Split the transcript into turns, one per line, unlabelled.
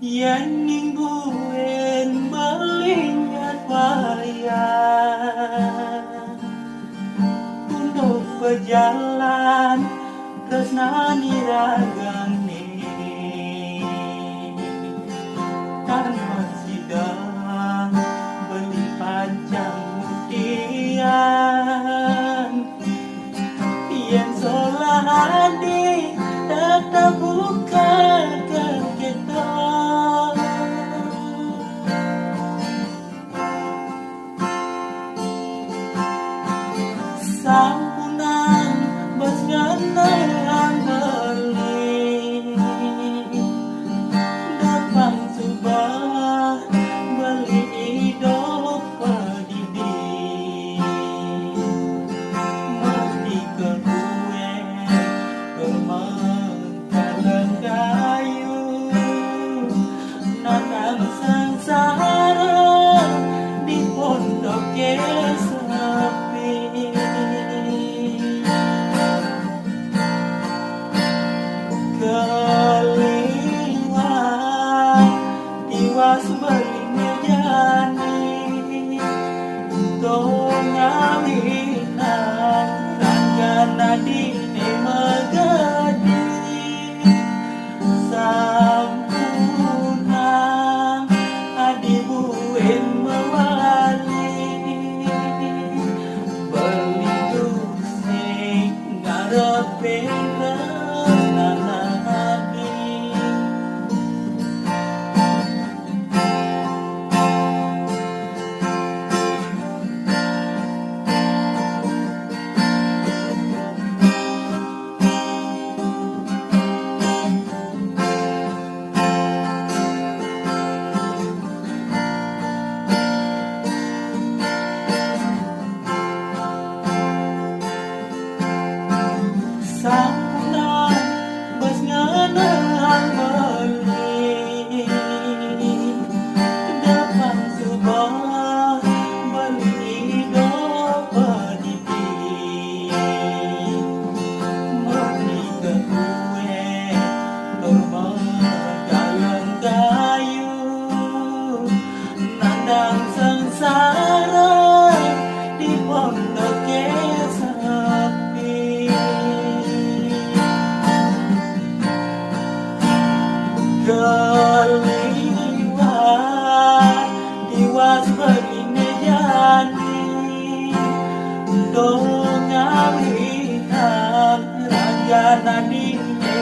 Yen mingguin melihat wayang untuk berjalan tresnani ragane tanpa sidang beli panjang mutian yen solahane tetap buka kita sampunan bos ngenang beli dapat subah beli hidup pedidi mati ke kue bermengkalan kayu nanang sengsara di pondok sepi keliwat tiwas berlinyani dongawinan ranggana dine megadi sampuna adibuin mewali berlindung sing ngarepin sampunan bos ngenang beli dapat subah beli hidup pedidi murni ke kue bermegayung kayu nandang sengsara di pondok sepi keliwat tiwas berlinyani dongawinan ranggana dine